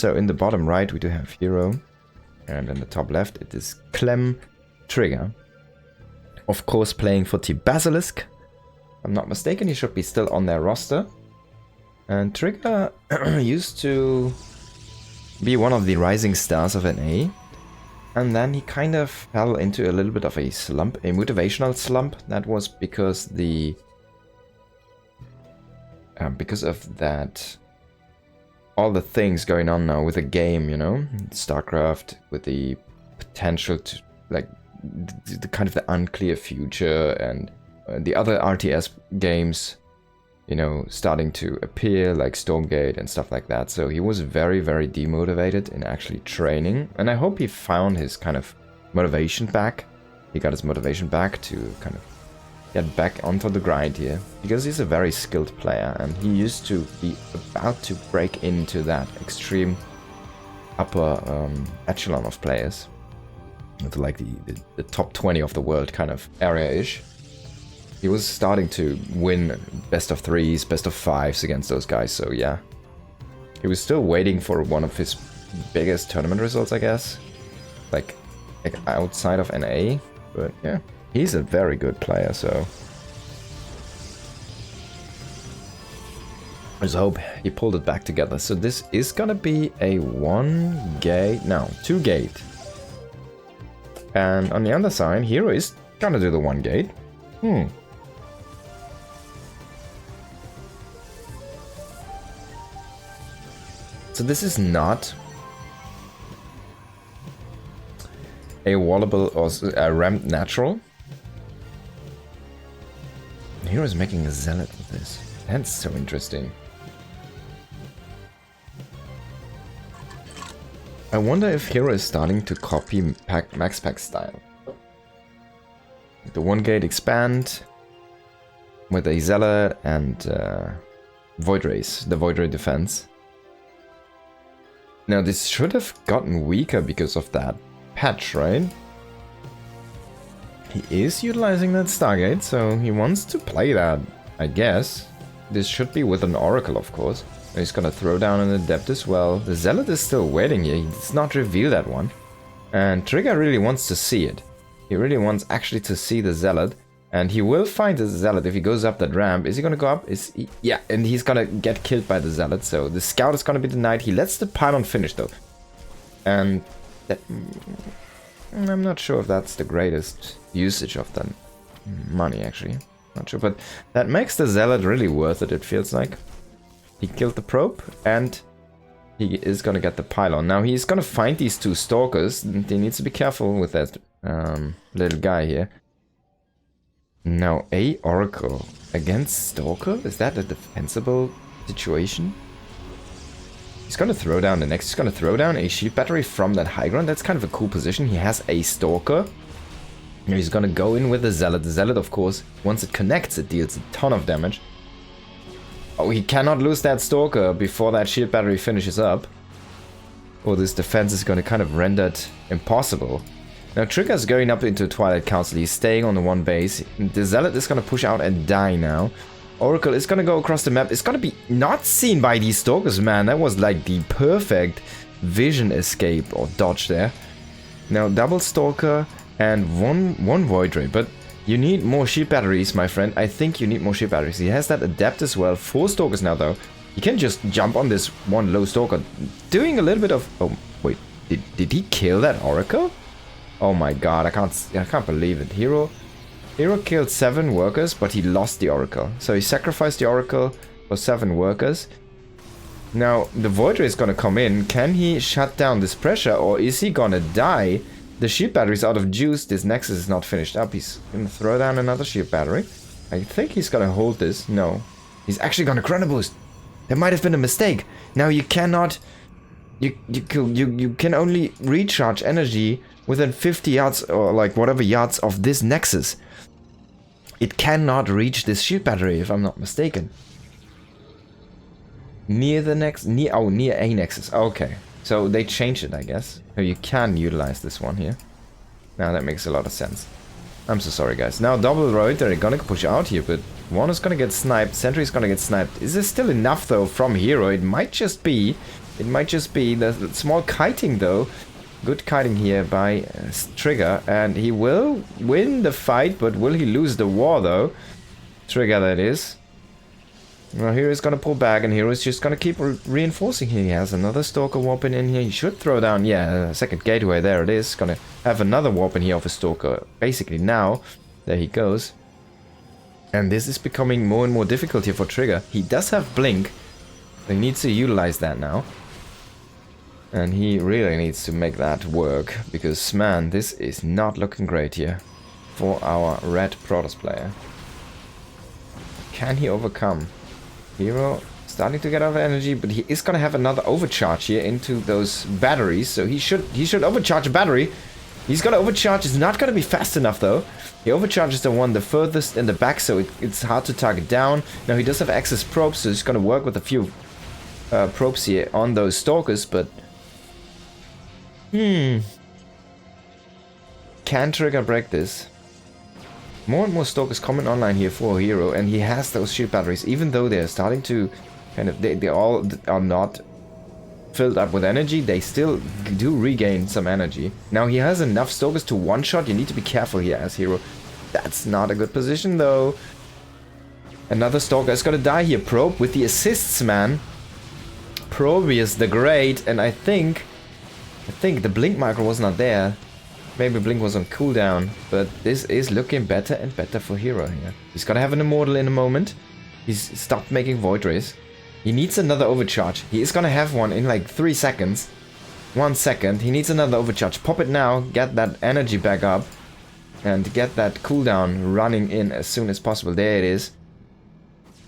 So in the bottom right we do have herO, and in the top left it is Clem Trigger. Of course playing for Team Basilisk. If I'm not mistaken, he should be still on their roster. And Trigger used to be one of the rising stars of NA. And then he kind of fell into a little bit of a slump, a motivational slump. That was because of that, all the things going on now with the game, you know, StarCraft, with the potential to, like, the kind of the unclear future, and the other RTS games, you know, starting to appear, like Stormgate and stuff like that. So he was very, very demotivated in actually training. And I hope he found his kind of motivation back. He got his motivation back to kind of get back onto the grind here. Because he's a very skilled player, and he used to be about to break into that extreme upper echelon of players. With like the top 20 of the world kind of area-ish. He was starting to win best of 3s, best of 5s against those guys, so yeah. He was still waiting for one of his biggest tournament results, I guess. Like outside of NA, but yeah. He's a very good player, so... I just hope he pulled it back together. So this is gonna be a 2 gate. And on the other side, herO is gonna do the 1 gate. So this is not a wallable or a ramped natural. herO is making a zealot with this. That's so interesting. I wonder if herO is starting to copy Max Pack style. The 1 gate expand with a zealot and Void Race, the Void Ray defense. Now this should have gotten weaker because of that patch, right? He is utilizing that Stargate, so he wants to play that, I guess. This should be with an Oracle, of course. He's gonna throw down an Adept as well. The Zealot is still waiting here, he does not reveal that one. And Trigger really wants to see it. He really wants actually to see the Zealot. And he will find the Zealot if he goes up that ramp. Is he gonna go up? Yeah, and he's gonna get killed by the Zealot. So the Scout is gonna be denied. He lets the pylon finish though. And that, I'm not sure if that's the greatest usage of that money actually. Not sure, but that makes the Zealot really worth it, it feels like. He killed the probe and he is gonna get the pylon. Now he's gonna find these 2 stalkers. He needs to be careful with that little guy here. Now, a Oracle against Stalker? Is that a defensible situation? He's gonna throw down the next. He's gonna throw down a shield battery from that high ground. That's kind of a cool position. He has a Stalker. Now he's gonna go in with the Zealot. The Zealot, of course, once it connects, it deals a ton of damage. Oh, he cannot lose that Stalker before that shield battery finishes up. Or this defense is gonna kind of render it impossible. Now Trigger's going up into Twilight Council, he's staying on the 1 base. The Zealot is gonna push out and die now. Oracle is gonna go across the map. It's gonna be not seen by these Stalkers, man. That was like the perfect vision escape or dodge there. Now double Stalker and one Void Ray, but you need more shield batteries, my friend. I think you need more shield batteries. He has that Adept as well. 4 Stalkers now though. He can just jump on this 1 low Stalker. Doing a little bit of... Oh, wait. Did he kill that Oracle? Oh my god, I can't believe it. herO killed 7 workers, but he lost the Oracle. So he sacrificed the Oracle for 7 workers. Now, the Void Ray is gonna come in. Can he shut down this pressure, or is he gonna die? The shield battery's out of juice. This Nexus is not finished up. He's gonna throw down another shield battery. I think he's gonna hold this. No. He's actually gonna Chrono Boost. There might have been a mistake. Now you cannot... You can only recharge energy within 50 yards or like whatever yards of this Nexus. It cannot reach this shield battery if I'm not mistaken. Near the next, near a Nexus. Okay, so they changed it, I guess. So you can utilize this one here. Now that makes a lot of sense. I'm so sorry, guys. Now double road, they're gonna push out here, but one is gonna get sniped. Sentry is gonna get sniped. Is this still enough though from herO? It might just be. It might just be the small kiting though. Good kiting here by Trigger, and he will win the fight, but will he lose the war though? Trigger, that is. Well, here he's gonna pull back, and here he's just gonna keep reinforcing. He has another Stalker warping in here. He should throw down, yeah, a second gateway. There it is. Gonna have another warping here of a Stalker. Basically now, there he goes. And this is becoming more and more difficult here for Trigger. He does have Blink. He needs to utilize that now. And he really needs to make that work, because, man, this is not looking great here for our red Protoss player. Can he overcome? herO starting to get out of energy, but he is going to have another overcharge here into those batteries, so he should overcharge a battery. He's going to overcharge. It's not going to be fast enough, though. He overcharges the one the furthest in the back, so it's hard to target down. Now, he does have access probes, so he's going to work with a few probes here on those Stalkers, but... Can Trigger break this? More and more Stalkers coming online here for herO, and he has those shield batteries, even though they're starting to kind of... They all are not filled up with energy, they still do regain some energy. Now he has enough Stalkers to one-shot. You need to be careful here as herO. That's not a good position, though. Another Stalker is gonna die here. Probe with the assists, man. Probius the Great, and I think the Blink micro was not there. Maybe Blink was on cooldown, but this is looking better and better for herO here. He's gonna have an Immortal in a moment. He's stopped making Void Rays. He needs another overcharge. He is gonna have one in like 3 seconds. 1 second. He needs another overcharge. Pop it now, get that energy back up, and get that cooldown running in as soon as possible. There it is.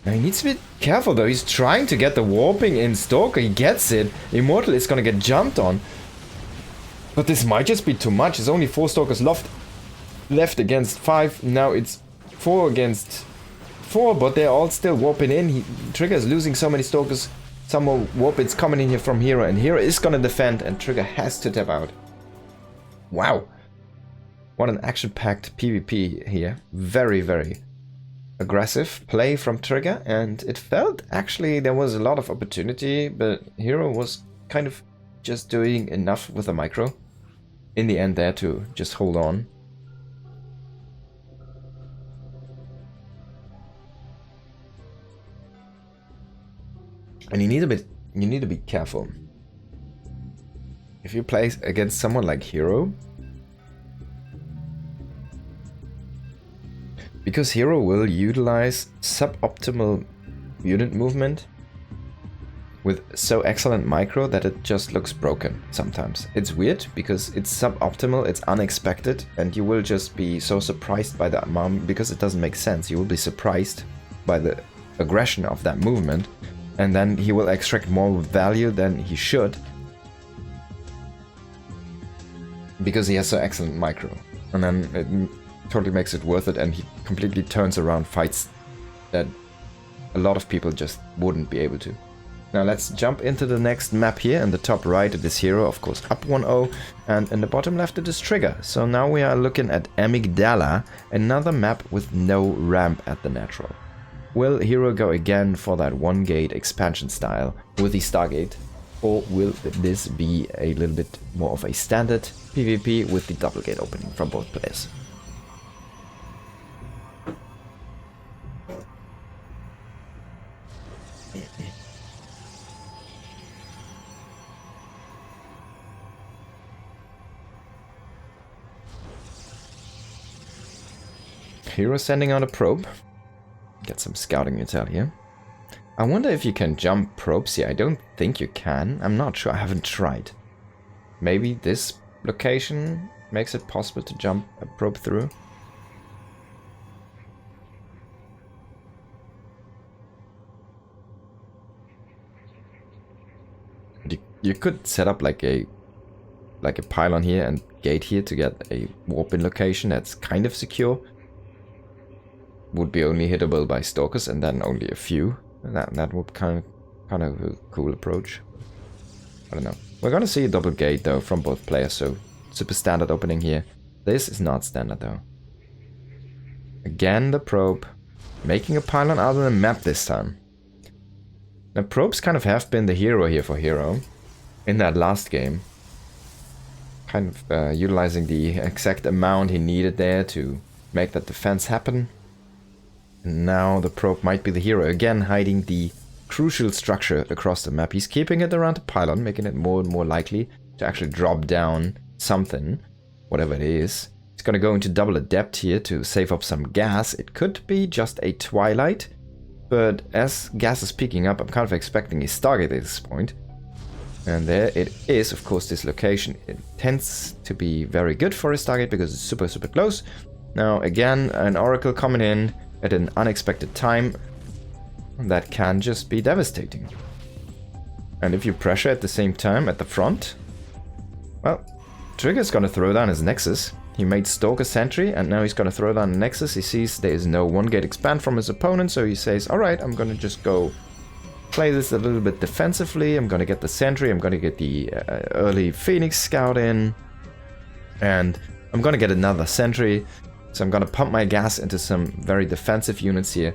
Now he needs to be careful though. He's trying to get the warping in Stalker. He gets it. Immortal is gonna get jumped on. But this might just be too much. There's only 4 Stalkers left against 5. Now it's 4 against 4, but they're all still warping in. Trigger is losing so many Stalkers. Some more warp-ins coming in here from herO, and herO is gonna defend, and Trigger has to tap out. Wow. What an action-packed PvP here. Very, very aggressive play from Trigger, and it felt actually there was a lot of opportunity, but herO was kind of just doing enough with the micro in the end there to just hold on. And you need to be careful. If you play against someone like herO, because herO will utilize suboptimal unit movement with so excellent micro that it just looks broken sometimes. It's weird because it's suboptimal, it's unexpected, and you will just be so surprised by that amount because it doesn't make sense. You will be surprised by the aggression of that movement, and then he will extract more value than he should because he has so excellent micro. And then it totally makes it worth it, and he completely turns around fights that a lot of people just wouldn't be able to. Now let's jump into the next map here. In the top right it is herO, of course, up 1-0, and in the bottom left it is Trigger. So now we are looking at Amygdala, another map with no ramp at the natural. Will herO go again for that one gate expansion style with the Stargate, or will this be a little bit more of a standard PvP with the double gate opening from both players? herO sending out a probe. Get some scouting intel here. I wonder if you can jump probes here. I don't think you can. I'm not sure. I haven't tried. Maybe this location makes it possible to jump a probe through. You could set up like a pylon here and gate here to get a warp-in location that's kind of secure. Would be only hittable by Stalkers and then only a few. That would kind of a cool approach. I don't know. We're gonna see a double gate though from both players, so super standard opening here. This is not standard though. Again the probe, making a pylon out of the map this time. Now probes kind of have been the hero here for herO. in that last game. Kind of utilizing the exact amount he needed there to make that defense happen. And now the probe might be the hero again, hiding the crucial structure across the map. He's keeping it around the pylon, making it more and more likely to actually drop down something, whatever it is. He's gonna go into double adept here to save up some gas. It could be just a twilight, but as gas is peaking up, I'm kind of expecting a Stargate at this point. And there it is, of course, this location. It tends to be very good for a Stargate because it's super, super close. Now, again, an Oracle coming in at an unexpected time. That can just be devastating. And if you pressure at the same time at the front, well, Trigger's gonna throw down his Nexus. He made Stalker Sentry, and now he's gonna throw down the Nexus. He sees there is no one-gate expand from his opponent, so he says, alright, I'm gonna just go play this a little bit defensively. I'm gonna get the Sentry, I'm gonna get the early Phoenix Scout in, and I'm gonna get another Sentry. So I'm gonna pump my gas into some very defensive units here.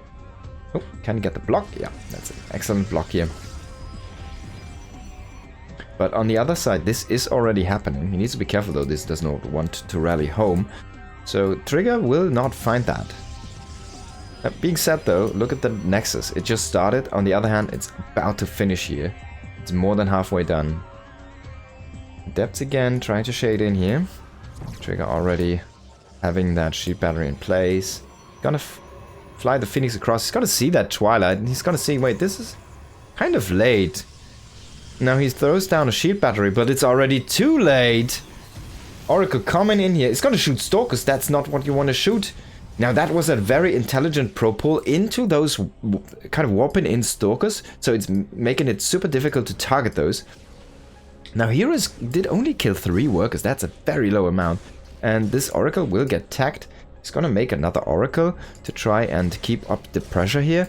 Oh, can you get the block? Yeah, that's an excellent block here. But on the other side, this is already happening. He needs to be careful though, this does not want to rally home. So Trigger will not find that. That being said though, look at the Nexus. It just started. On the other hand, it's about to finish here. It's more than halfway done. Depths again, trying to shade in here. Trigger already having that shield battery in place. Gonna fly the Phoenix across. He's gonna see that Twilight and he's gonna see, wait, this is kind of late. Now he throws down a shield battery, but it's already too late. Oracle coming in here. It's gonna shoot Stalkers. That's not what you want to shoot. Now that was a very intelligent pro pull into those kind of warping in Stalkers. So it's making it super difficult to target those. Now Heroes did only kill 3 workers. That's a very low amount. And this Oracle will get tagged. He's gonna make another Oracle to try and keep up the pressure here.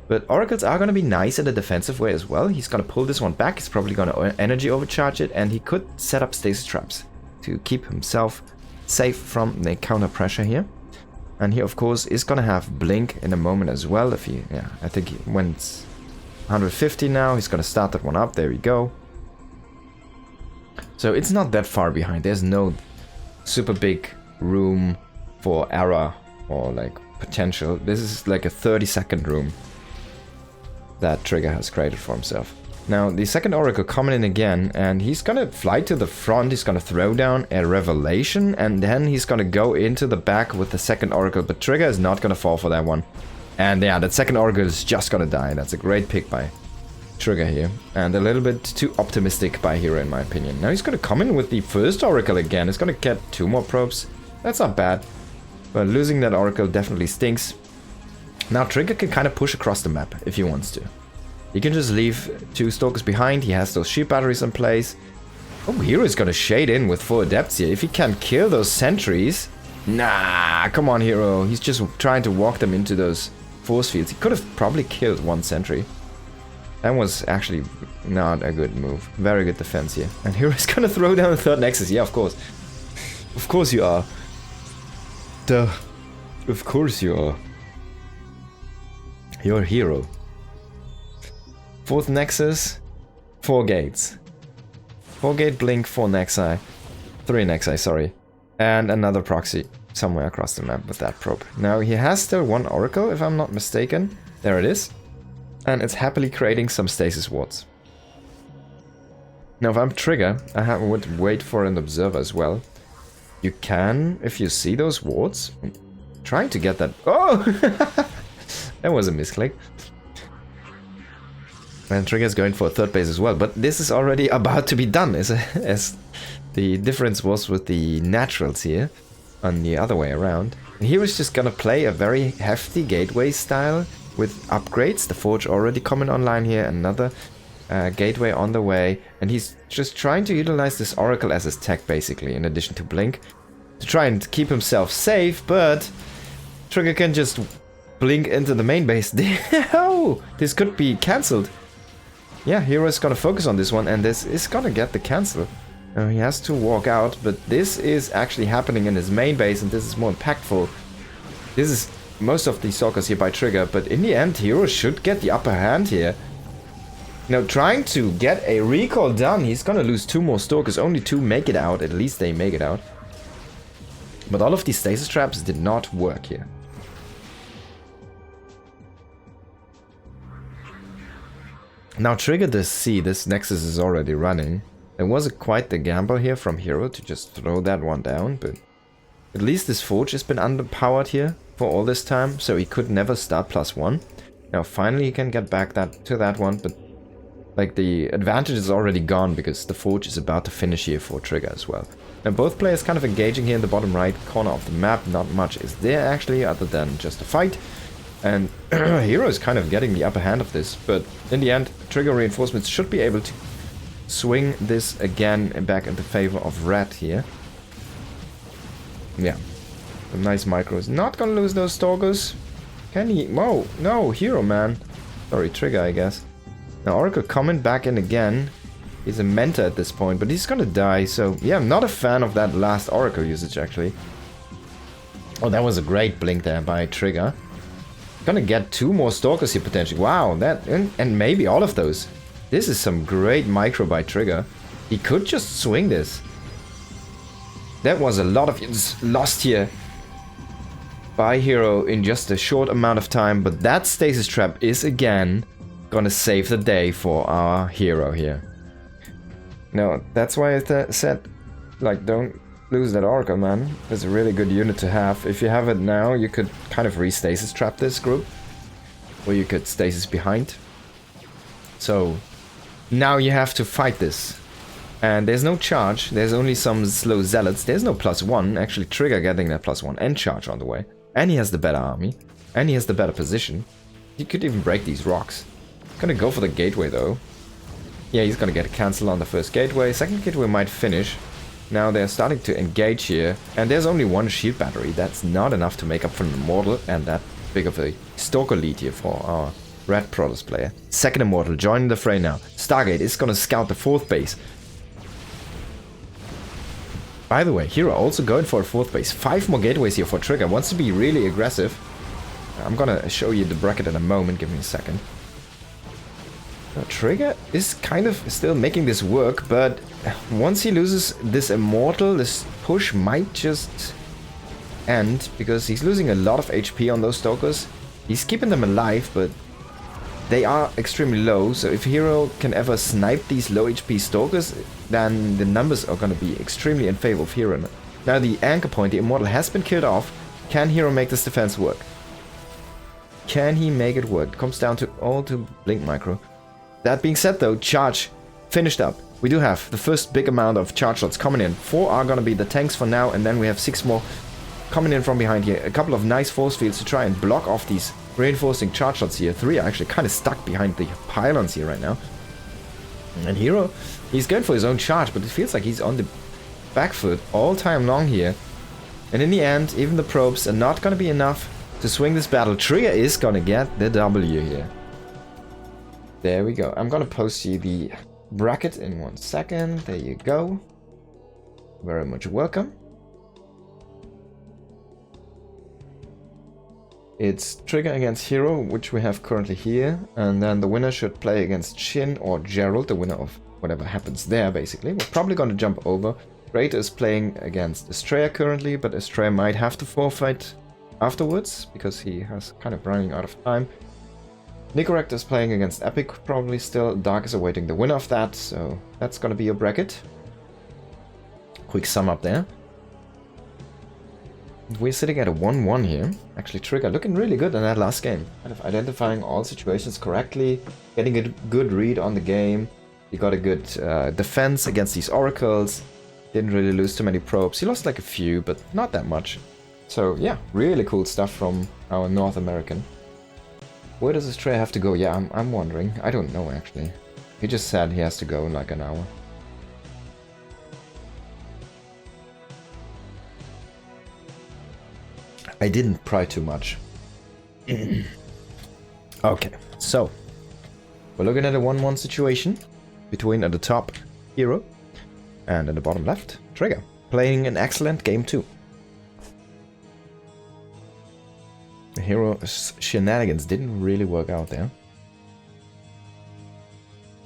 But Oracles are gonna be nice in a defensive way as well. He's gonna pull this one back. He's probably gonna energy overcharge it. And he could set up stasis traps to keep himself safe from the counter pressure here. And he of course is gonna have blink in a moment as well. If he, yeah, I think he went 150 now. He's gonna start that one up. There we go. So it's not that far behind. There's no super big room for error or like potential. This is like a 30-second room that Trigger has created for himself. Now the second Oracle coming in again, and he's gonna fly to the front. He's gonna throw down a Revelation, and then he's gonna go into the back with the second Oracle, but Trigger is not gonna fall for that one. And yeah, that second Oracle is just gonna die. That's a great pick by Trigger here, and a little bit too optimistic by Hero in my opinion. Now he's gonna come in with the first Oracle again. He's gonna get 2 more probes. That's not bad, but losing that Oracle definitely stinks. Now Trigger can kind of push across the map if he wants to. He can just leave 2 Stalkers behind. He has those shield batteries in place. Oh, Hero is gonna shade in with 4 Adepts here. If he can kill those sentries. Nah, come on Hero. He's just trying to walk them into those force fields. He could have probably killed 1 sentry. That was actually not a good move. Very good defense here. And Hero's gonna throw down the 3rd Nexus. Yeah, of course. Of course you are. Duh. Of course you are. You're Hero. 4th Nexus. 4 gates. 4 gate blink, 4 Nexi. 3 Nexi, sorry. And another proxy somewhere across the map with that probe. Now he has still 1 Oracle, if I'm not mistaken. There it is. And it's happily creating some stasis wards. Now if I'm Trigger, I would wait for an observer as well. You can, if you see those wards, trying to get that. Oh! That was a misclick. And Trigger's going for a 3rd base as well, but this is already about to be done, as the difference was with the naturals here, on the other way around. And he was just gonna play a very hefty gateway style with upgrades. The Forge already coming online here, another gateway on the way, and he's just trying to utilize this Oracle as his tech basically, in addition to Blink, to try and keep himself safe, but Trigger can just blink into the main base. Oh, this could be cancelled. Yeah, Hero's gonna focus on this one, and this is gonna get the cancel. He has to walk out, but this is actually happening in his main base, and this is more impactful. This is most of the Stalkers here by Trigger, but in the end, Hero should get the upper hand here. Now, trying to get a recall done, he's gonna lose 2 more Stalkers. Only 2 make it out. At least they make it out. But all of these stasis traps did not work here. Now, trigger this C. This Nexus is already running. It was quite the gamble here from herO to just throw that one down, but at least this Forge has been underpowered here for all this time, so he could never start +1. Now, finally, he can get back to that one, but like the advantage is already gone because the Forge is about to finish here for trigger as well. Now, both players kind of engaging here in the bottom right corner of the map. Not much is there actually, other than just a fight. And herO is kind of getting the upper hand of this, but in the end, trigger reinforcements should be able to swing this again back into favor of red here. Yeah, some nice micros. Not gonna lose those Stalkers. Can he? Whoa, no, herO, man. Sorry, trigger, I guess. Now, Oracle coming back in again. He's a mentor at this point, but he's gonna die, so yeah, I'm not a fan of that last Oracle usage, actually. Oh, that was a great blink there by trigger. Gonna get 2 more Stalkers here, potentially. Wow, that, and maybe all of those. This is some great micro by trigger. He could just swing this. That was a lot of units lost here by herO in just a short amount of time, but that stasis trap is again gonna save the day for our herO here. No, that's why I said, like, don't lose that Oracle, man. It's a really good unit to have. If you have it now, you could kind of re-stasis trap this group, or you could stasis behind. So now you have to fight this. And there's no charge, there's only some slow zealots, there's no +1, actually trigger getting that +1 and charge on the way. And he has the better army, and he has the better position. He could even break these rocks. Gonna go for the gateway though. Yeah, he's gonna get a cancel on the first gateway, second gateway might finish. Now they're starting to engage here, and there's only 1 shield battery, that's not enough to make up for an Immortal and that big of a Stalker lead here for our Red Protoss player. Second Immortal joining the fray now. Stargate is gonna scout the 4th base. By the way, herO also going for a 4th base. 5 more gateways here for trigger. Wants to be really aggressive. I'm gonna show you the bracket in a moment. Give me a second. Trigger is kind of still making this work, but once he loses this Immortal, this push might just end, because he's losing a lot of HP on those Stalkers. He's keeping them alive, but they are extremely low, so if herO can ever snipe these low HP Stalkers, then the numbers are going to be extremely in favor of herO. Now the anchor point, the Immortal, has been killed off. Can herO make this defense work? Can he make it work? It comes down to all to Blink Micro. That being said though, charge finished up. We do have the first big amount of charge shots coming in. 4 are going to be the tanks for now, and then we have 6 more coming in from behind here. A couple of nice force fields to try and block off these reinforcing charge shots here. 3 are actually kind of stuck behind the pylons here right now. And herO, he's going for his own charge, but it feels like he's on the back foot all time long here. And in the end, even the probes are not going to be enough to swing this battle. Trigger is going to get the W here. There we go. I'm going to post you the bracket in 1 second. There you go. Very much welcome. It's Trigger against herO, which we have currently here, and then the winner should play against Shin or Gerald, the winner of whatever happens there, basically. We're probably going to jump over. Greater is playing against Estrella currently, but Estrella might have to forfeit afterwards, because he has kind of running out of time. Nicorect is playing against Epic, probably still. Dark is awaiting the winner of that, so that's going to be your bracket. Quick sum up there. We're sitting at a 1-1 here. Actually, Trigger looking really good in that last game. Kind of identifying all situations correctly, getting a good read on the game. He got a good defense against these oracles. Didn't really lose too many probes. He lost like a few, but not that much. So yeah, really cool stuff from our North American. Where does this tray have to go? Yeah, I'm wondering. I don't know actually. He just said he has to go in like an hour. I didn't pry too much. Okay, so we're looking at a 1-1 situation between at the top herO and at the bottom left Trigger, playing an excellent game too. The herO shenanigans didn't really work out there.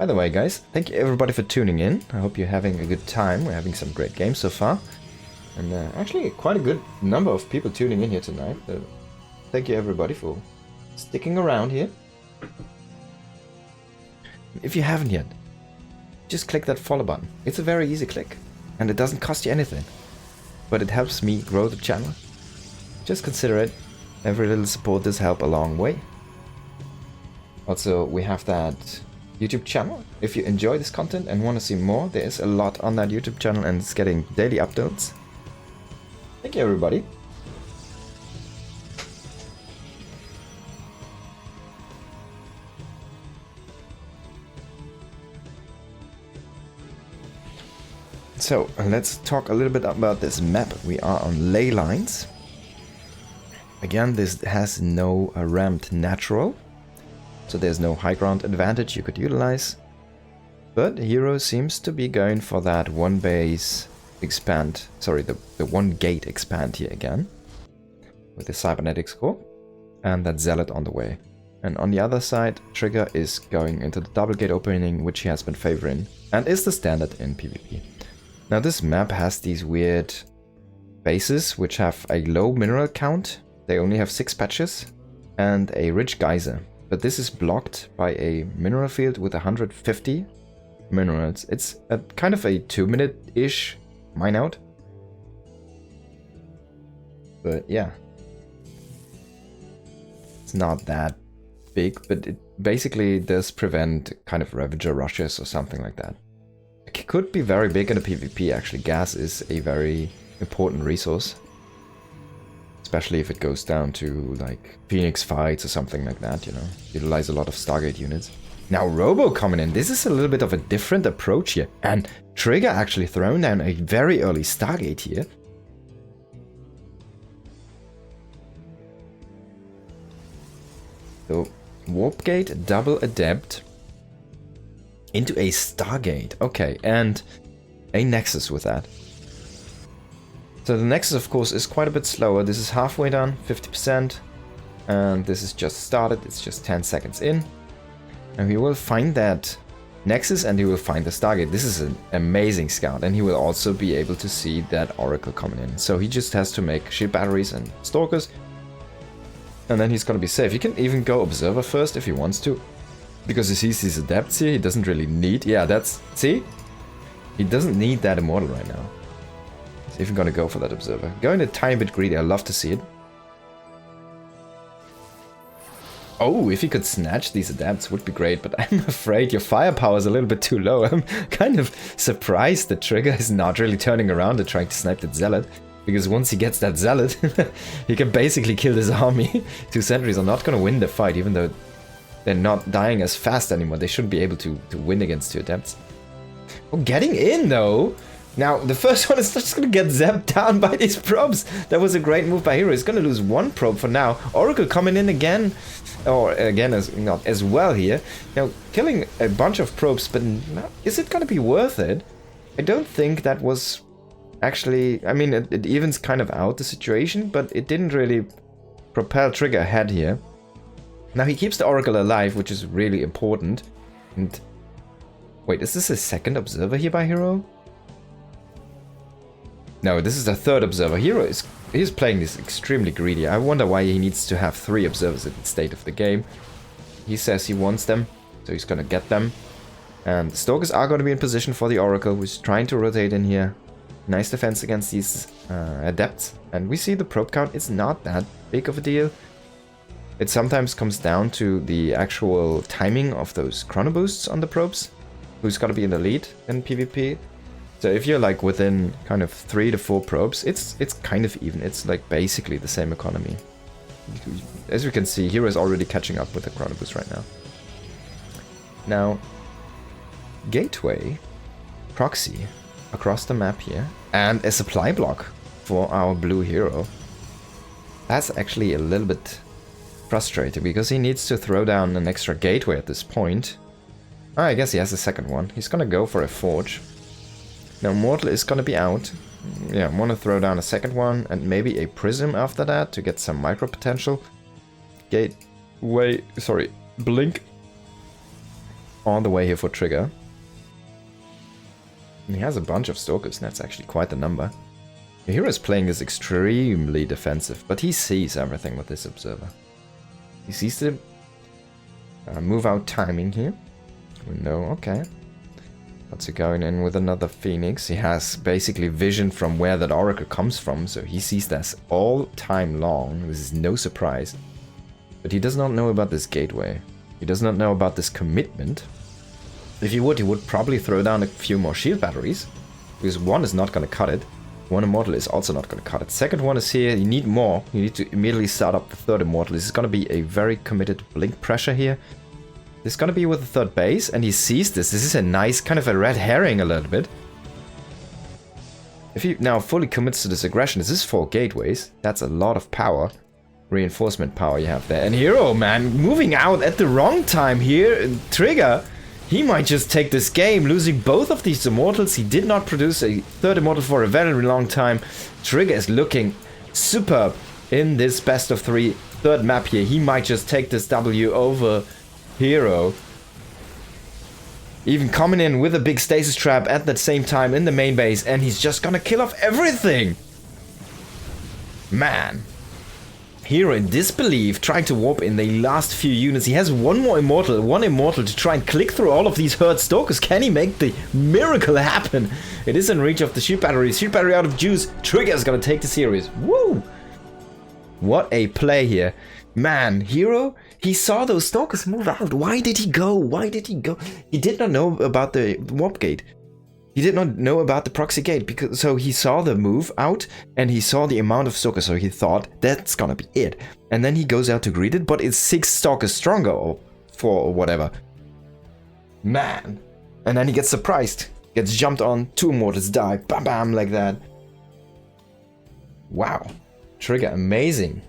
By the way, guys, thank you everybody for tuning in. I hope you're having a good time. We're having some great games so far. And actually quite a good number of people tuning in here tonight. Thank you everybody for sticking around here. If you haven't yet, just click that follow button. It's a very easy click and it doesn't cost you anything. But it helps me grow the channel. Just consider it. Every little support does help a long way. Also, we have that YouTube channel. If you enjoy this content and want to see more, there's a lot on that YouTube channel and it's getting daily updates. Thank you everybody. So let's talk a little bit about this map. We are on ley lines. Again, this has no ramped natural, so there's no high ground advantage you could utilize. But herO seems to be going for that one base expand, sorry, the one gate expand here again, with the cybernetics core, and that zealot on the way. And on the other side, Trigger is going into the double gate opening, which he has been favoring, and is the standard in PvP. Now this map has these weird bases which have a low mineral count. They only have 6 patches and a rich geyser. But this is blocked by a mineral field with 150 minerals. It's a kind of a 2-minute-ish mine out. But yeah. It's not that big, but it basically does prevent kind of Ravager rushes or something like that. It could be very big in a PvP actually. Gas is a very important resource. Especially if it goes down to like Phoenix fights or something like that, you know. Utilize a lot of Stargate units. Now Robo coming in. This is a little bit of a different approach here. And Trigger actually throwing down a very early Stargate here. So Warp Gate, double Adept. Into a Stargate. Okay, and a Nexus with that. So the Nexus, of course, is quite a bit slower. This is halfway done, 50%. And this is just started. It's just 10 seconds in. And he will find that Nexus and he will find the Stargate. This is an amazing scout. And he will also be able to see that Oracle coming in. So he just has to make shield batteries and stalkers. And then he's going to be safe. He can even go Observer first if he wants to. Because he sees these Adepts here, he doesn't really need... Yeah, that's... See? He doesn't need that Immortal right now. He's even gonna go for that Observer. Going a tiny bit greedy, I love to see it. Oh, if he could snatch these Adepts would be great, but I'm afraid your firepower is a little bit too low. I'm kind of surprised that Trigger is not really turning around and trying to snipe that Zealot. Because once he gets that Zealot, he can basically kill this army. 2 sentries are not gonna win the fight, even though they're not dying as fast anymore. They should be able to win against 2 Adepts. Oh, getting in though! Now, the first one is just gonna get zapped down by these probes. That was a great move by herO. He's gonna lose 1 probe for now. Oracle coming in again. Or again, not as well here. Now, killing a bunch of probes, but is it gonna be worth it? I don't think that was actually... I mean, it evens kind of out the situation, but it didn't really propel Trigger ahead here. Now he keeps the Oracle alive, which is really important. And wait, is this a second Observer here by herO? No, this is the 3rd Observer. herO he's playing this extremely greedy. I wonder why he needs to have 3 Observers at the state of the game. He says he wants them, so he's gonna get them. And the Stalkers are gonna be in position for the Oracle, who's trying to rotate in here. Nice defense against these Adepts. And we see the probe count is not that big of a deal. It sometimes comes down to the actual timing of those chrono boosts on the probes. Who's gonna be in the lead in PvP. So if you're like within kind of 3 to 4 probes, it's kind of even. It's like basically the same economy. As you can see, herO is already catching up with the chrono boost right now. Now, Gateway, Proxy, across the map here, and a supply block for our blue herO. That's actually a little bit frustrating, because he needs to throw down an extra gateway at this point. Oh, I guess he has a second one. He's gonna go for a forge. Now Mortal is gonna be out. Yeah, I wanna throw down a second one, and maybe a prism after that to get some micro potential. Gateway, sorry, blink. all the way here for Trigger. And he has a bunch of Stalkers, and that's actually quite the number. The hero is playing this extremely defensive, but he sees everything with this Observer. He sees the move out timing here. We know, okay. What's he going in with another Phoenix? He has basically vision from where that Oracle comes from, so he sees this all time long. This is no surprise. But he does not know about this gateway. He does not know about this commitment. If he would probably throw down a few more shield batteries, because one is not going to cut it. One Immortal is also not going to cut it. Second one is here, you need more. You need to immediately start up the third Immortal. This is going to be a very committed blink pressure here. This is going to be with the third base, and he sees this. This is a nice, kind of a red herring a little bit. If he now fully commits to this aggression, this is 4 gateways. That's a lot of power. Reinforcement power you have there. And herO, man, moving out at the wrong time here. Trigger, he might just take this game, losing both of these Immortals. He did not produce a third Immortal for a very long time. Trigger is looking superb in this best of 3 third map here. He might just take this W over herO. Even coming in with a big stasis trap at that same time in the main base, and he's just gonna kill off everything. Man. herO in disbelief, trying to warp in the last few units. He has one Immortal to try and click through all of these herd Stalkers. Can he make the miracle happen? It is in reach of the shield battery. Shield battery out of juice. Trigger is gonna take the series. Woo! What a play here. Man, herO, he saw those Stalkers move out. Why did he go? Why did he go? He did not know about the warp gate. He did not know about the proxy gate, because so he saw the move out and he saw the amount of Stalkers, so he thought that's gonna be it. And then he goes out to greet it, but it's 6 Stalkers stronger or 4 or whatever. Man. And then he gets surprised. Gets jumped on, 2 Immortals die, bam bam like that. Wow. Trigger, amazing.